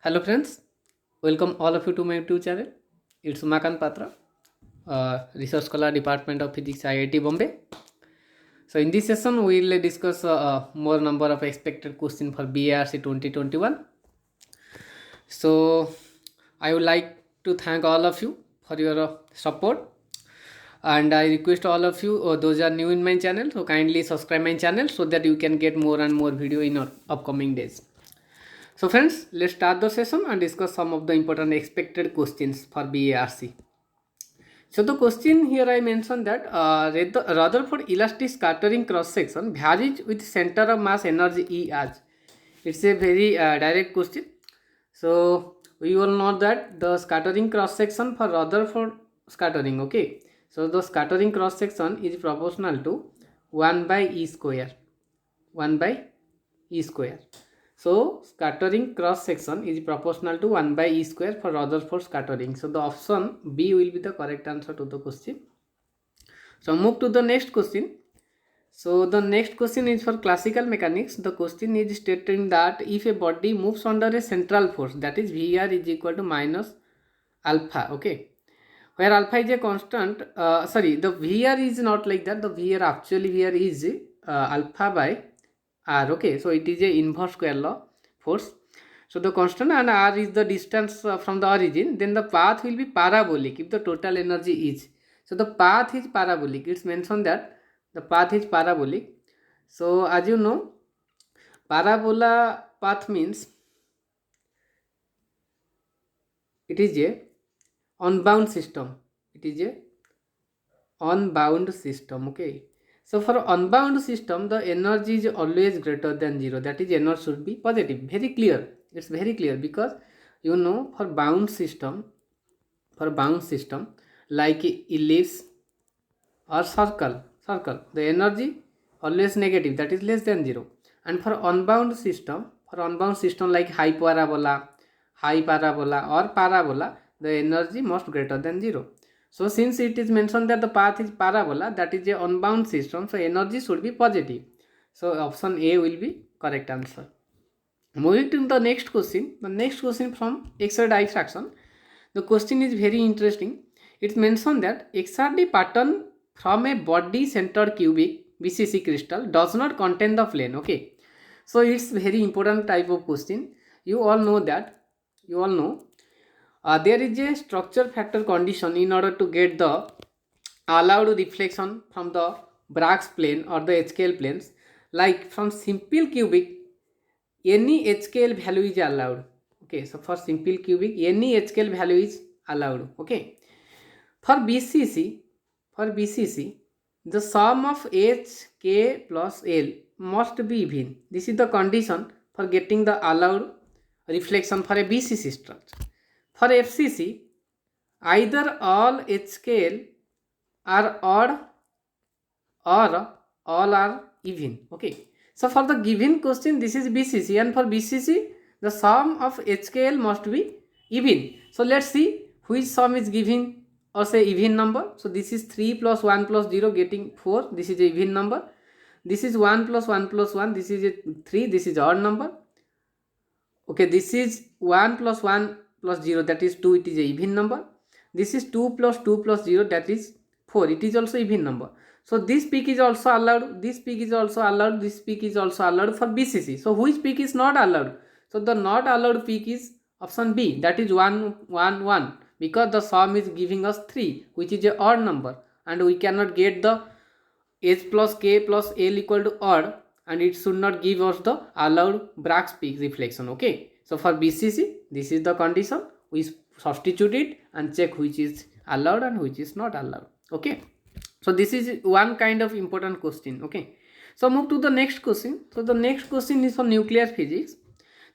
Hello friends, welcome all of you to my YouTube channel. It's Umakant Patra, Research Scholar Department of Physics, IIT Bombay. So in this session, we will discuss more number of expected questions for BARC 2021. So I would like to thank all of you for your support, and I request all of you, those are new in my channel, so kindly subscribe my channel so that you can get more and more video in our upcoming days. So friends, let's start the session and discuss some of the important expected questions for BARC. So the question here I mentioned that Rutherford elastic scattering cross section varies with center of mass energy E as. It's a very direct question. So we all know that the scattering cross section for Rutherford scattering, okay. So the scattering cross section is proportional to 1 by E square. 1 by E square. So scattering cross section is proportional to 1 by E square for Rutherford scattering. So the option B will be the correct answer to the question. So move to the next question. So the next question is for classical mechanics. The question is stating that if a body moves under a central force, that is VR is equal to minus alpha, okay, where alpha is a constant, the VR is not like that. The VR actually VR is alpha by r, okay. So it is a inverse square law force. So the constant and r is the distance from the origin, then the path will be parabolic if the total energy is. So the path is parabolic. It's mentioned that the path is parabolic. So as you know, parabola path means it is a unbound system. It is a unbound system, okay. So for unbound system, the energy is always greater than zero. That is, energy should be positive. Very clear. It's very clear because you know for bound system, like ellipse or circle, the energy always negative. That is less than zero. And for unbound system, like high parabola or parabola, the energy must greater than zero. So since it is mentioned that the path is parabola, that is a unbound system, so energy should be positive. So option A will be correct answer. Moving to the next question. The next question from XRD diffraction. The question is very interesting. It's mentioned that XRD pattern from a body centered cubic BCC crystal does not contain the plane, okay. So it's very important type of question. You all know that. There is a structure factor condition in order to get the allowed reflection from the Bragg's plane or the HKL planes. Like from simple cubic, any HKL value is allowed. Okay, so for simple cubic, any HKL value is allowed. Okay, for BCC, the sum of H, K plus L must be even. This is the condition for getting the allowed reflection for a BCC structure. For FCC, either all HKL are odd or all are even, okay. So for the given question, this is BCC, and for BCC the sum of HKL must be even. So let's see which sum is given or say even number. So this is 3 plus 1 plus 0 getting 4, this is a even number. This is 1 plus 1 plus 1, this is a 3, this is odd number. Okay, this is 1 plus 1 plus 0, that is 2, it is a even number. This is 2 plus 2 plus 0, that is 4, it is also even number. So this peak is also allowed, this peak is also allowed, this peak is also allowed for BCC. So which peak is not allowed? So the not allowed peak is option B, that is 1 1 1, because the sum is giving us 3, which is a odd number, and we cannot get the H plus K plus L equal to odd, and it should not give us the allowed Bragg's peak reflection, okay. So for BCC, this is the condition. We substitute it and check which is allowed and which is not allowed, okay. So this is one kind of important question, okay. So move to the next question. So the next question is for nuclear physics.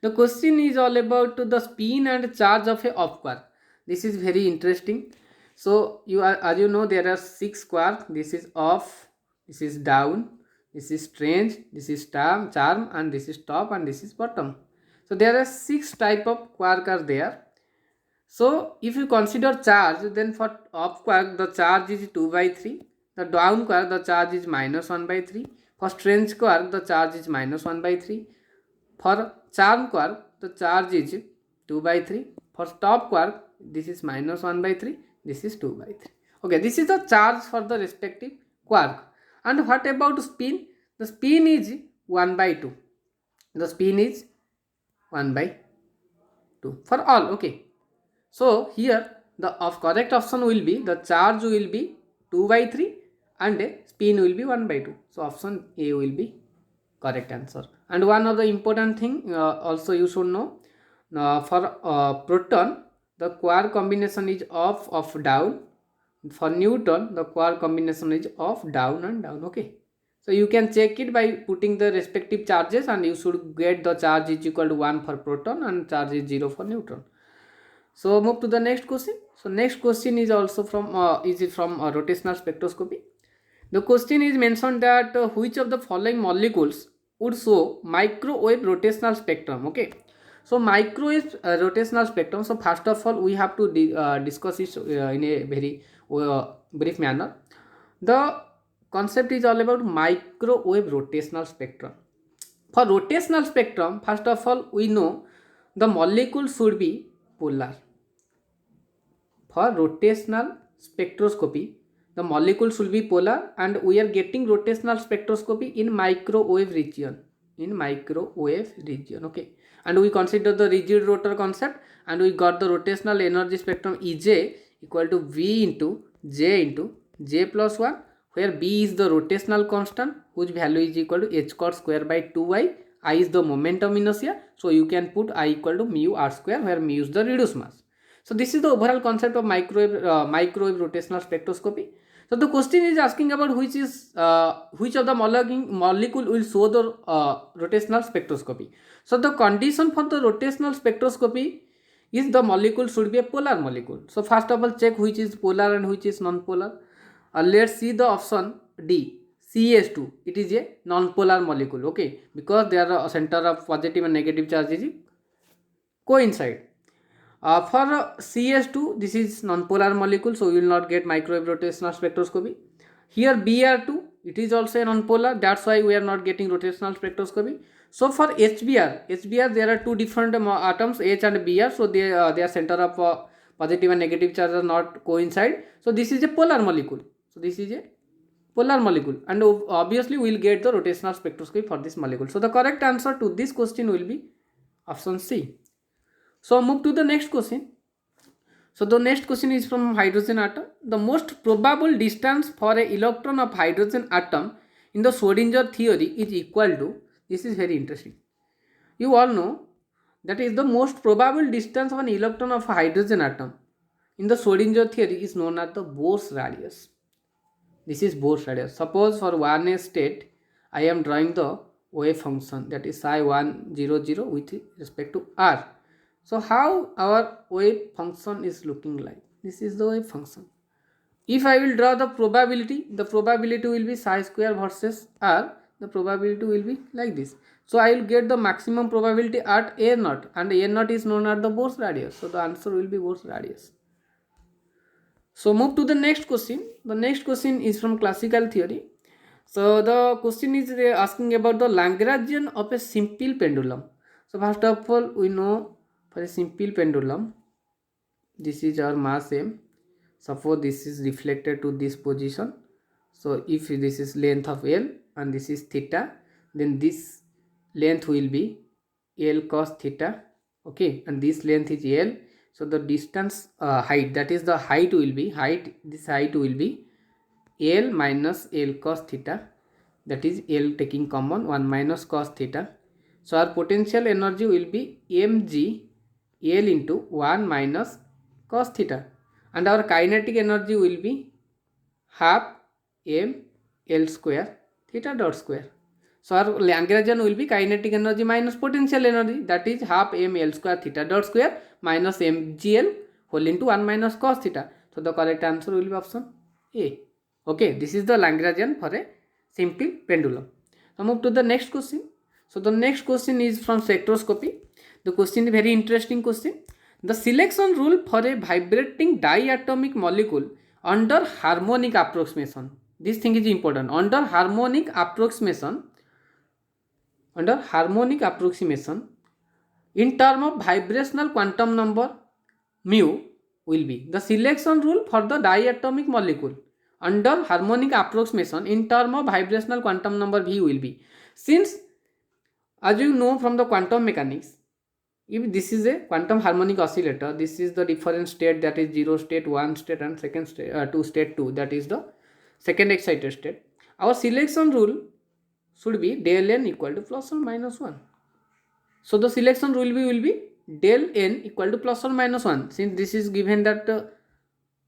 The question is all about the spin and charge of a up quark. This is very interesting. So as you know, there are 6 quarks. This is off, this is down, this is strange, this is charm, and this is top, and this is bottom. So there are 6 type of quark are there. So if you consider charge, then for up quark the charge is 2 by 3. The down quark the charge is minus 1 by 3. For strange quark the charge is minus 1 by 3. For charm quark the charge is 2 by 3. For top quark, this is minus 1 by 3, this is 2 by 3. Okay, this is the charge for the respective quark. And what about spin? The spin is 1 by 2. The spin is 1 by 2 for all. Okay. So here the correct option will be, the charge will be 2 by 3 and spin will be 1 by 2. So option A will be correct answer. And one of the important thing also you should know, for proton the quark combination is of down. For neutron the quark combination is of down and down. Okay, so you can check it by putting the respective charges, and you should get the charge is equal to 1 for proton and charge is 0 for neutron. So move to the next question. So next question is also from rotational spectroscopy. The question is mentioned that which of the following molecules would show microwave rotational spectrum. Okay, so microwave rotational spectrum. So first of all we have to discuss it in a very brief manner. The concept is all about microwave rotational spectrum. For rotational spectrum, first of all we know the molecule should be polar. For rotational spectroscopy, the molecule should be polar, and we are getting rotational spectroscopy in microwave region. Okay, and we consider the rigid rotor concept, and we got the rotational energy spectrum Ej equal to V into J plus 1, where B is the rotational constant whose value is equal to h cot square by 2y. I is the momentum inertia, so you can put I equal to mu r square, where mu is the reduced mass. So this is the overall concept of microwave rotational spectroscopy. So the question is asking about which of the molecule will show the rotational spectroscopy. So the condition for the rotational spectroscopy is the molecule should be a polar molecule. So first of all check which is polar and which is non-polar. Let's see the option D, CH2. It is a non-polar molecule. Okay, because they are a center of positive and negative charges coincide. For CH2, this is non-polar molecule, so you will not get microwave rotational spectroscopy. Here Br2, it is also a non-polar, that's why we are not getting rotational spectroscopy. So for HBr there are two different atoms, H and Br, so their center of positive and negative charges are not coincide. So this is a polar molecule. And obviously we will get the rotational spectroscopy for this molecule. So the correct answer to this question will be option C. So move to the next question. So the next question is from hydrogen atom. The most probable distance for an electron of hydrogen atom in the Schrodinger theory is equal to, this is very interesting. You all know that is the most probable distance of an electron of a hydrogen atom in the Schrodinger theory is known as the Bohr's radius. This is Bohr's radius. Suppose for 1s state I am drawing the wave function, that is psi 100 with respect to r. So how our wave function is looking like? This is the wave function. If I will draw the probability will be psi square versus r. The probability will be like this. So I will get the maximum probability at a naught, and a naught is known as the Bohr's radius. So the answer will be Bohr's radius. So move to the next question. The next question is from classical theory. So the question is asking about the Lagrangian of a simple pendulum. So first of all we know, for a simple pendulum, this is our mass m. Suppose this is reflected to this position. So if this is length of L and this is theta, then this length will be L cos theta. Okay, and this length is L. So the distance height, that is the height will be this height will be L minus L cos theta. That is L taking common 1 minus cos theta. So our potential energy will be mg L into 1 minus cos theta, and our kinetic energy will be half m L square theta dot square. So our Lagrangian will be kinetic energy minus potential energy, that is half m L square theta dot square minus mgl whole into 1 minus cos theta. So the correct answer will be option A. Okay, this is the Lagrangian for a simple pendulum. Now move to the next question. So the next question is from spectroscopy. The question is very interesting question. The selection rule for a vibrating diatomic molecule under harmonic approximation. This thing is important. Under harmonic approximation, in term of vibrational quantum number mu will be the selection rule for the diatomic molecule under harmonic approximation in term of vibrational quantum number v will be. Since as you know from the quantum mechanics, if this is a quantum harmonic oscillator, this is the different state, that is 0 state, 1 state and second state, 2 state 2, that is the second excited state. Our selection rule should be del n equal to plus or minus 1. So the selection rule will be del n equal to plus or minus 1. Since this is given that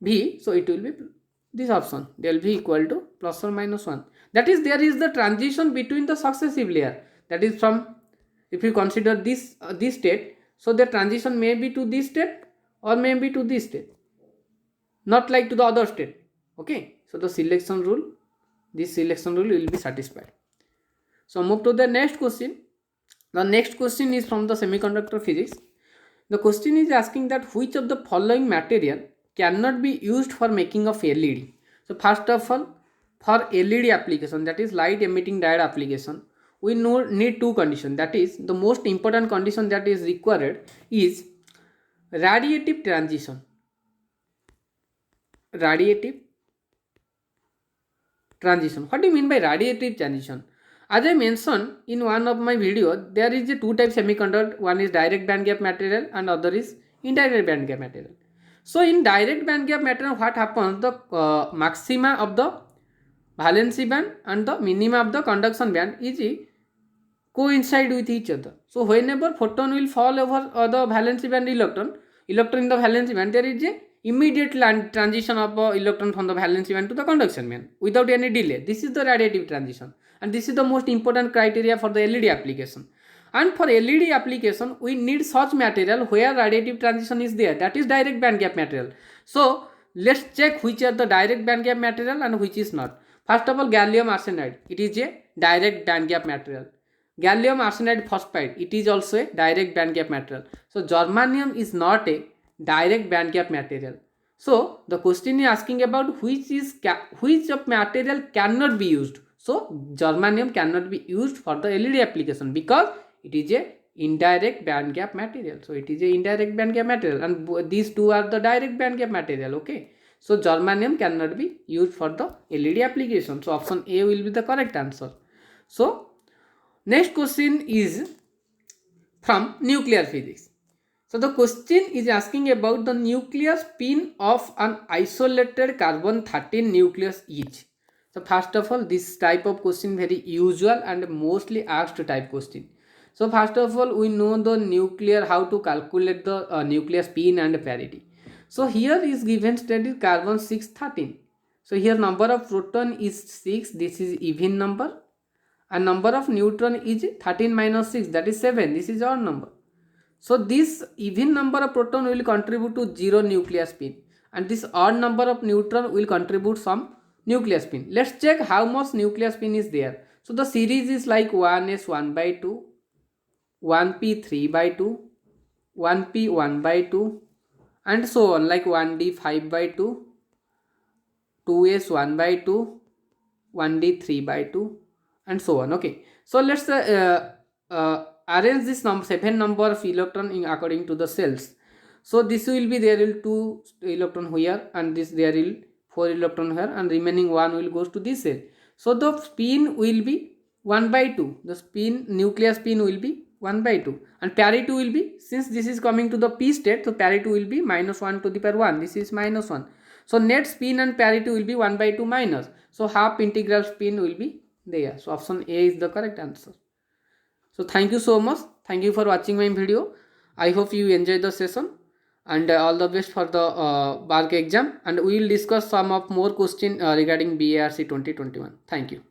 v, so it will be this option, del v equal to plus or minus 1. That is, there is the transition between the successive layer, that is from, if you consider this state, so the transition may be to this state or may be to this state, not like to the other state. Okay, so the selection rule, this selection rule will be satisfied. So move to the next question. The next question is from the semiconductor physics. The question is asking that which of the following material cannot be used for making of LED. So first of all, for LED application, that is light emitting diode application, we need two conditions. That is, the most important condition that is required is radiative transition. Radiative transition. What do you mean by radiative transition? As I mentioned in one of my videos, there is a two type semiconductor. One is direct band gap material and other is indirect band gap material. So in direct band gap material, what happens? The maxima of the valency band and the minima of the conduction band is coincide with each other. So whenever photon will fall over the valency band electron in the valency band, there is a immediate transition of electron from the valency band to the conduction band without any delay. This is the radiative transition, and this is the most important criteria for the LED application. And for LED application, we need such material where radiative transition is there, that is direct band gap material. So let's check which are the direct band gap material and which is not. First of all, gallium arsenide, it is a direct band gap material. Gallium arsenide phosphide, it is also a direct band gap material. So germanium is not a direct band gap material. So the question is asking about which of material cannot be used. So germanium cannot be used for the LED application because it is a indirect band gap material. So it is a indirect band gap material, and these two are the direct band gap material. Okay, so germanium cannot be used for the LED application. So option A will be the correct answer. So next question is from nuclear physics. So the question is asking about the nuclear spin of an isolated carbon-13 nucleus each. So first of all, this type of question very usual and mostly asked type question. So first of all, we know the nuclear, how to calculate the nuclear spin and parity. So here is given state is carbon 613. So here number of proton is 6, this is even number, and number of neutron is 13 minus 6, that is 7, this is odd number. So this even number of proton will contribute to 0 nuclear spin, and this odd number of neutron will contribute some nuclear spin. Let's check how much nuclear spin is there. So the series is like 1s 1 by 2, 1p 3 by 2, 1p 1 by 2, and so on, like 1d 5 by 2, 2s 1 by 2, 1d 3 by 2, and so on. Okay, so let's arrange this 7 number of electron in according to the cells. So this will be, there will 2 electron here, and this there will 4 electron here, and remaining 1 will goes to this cell. So the spin will be 1 by 2. The spin, nuclear spin will be 1 by 2, and parity will be, since this is coming to the p state, so parity will be minus 1 to the power 1. This is minus 1. So net spin and parity will be 1 by 2 minus. So half integral spin will be there. So option A is the correct answer. So thank you so much. Thank you for watching my video. I hope you enjoyed the session, and all the best for the BARC exam, and we will discuss some of more questions regarding BARC 2021. Thank you.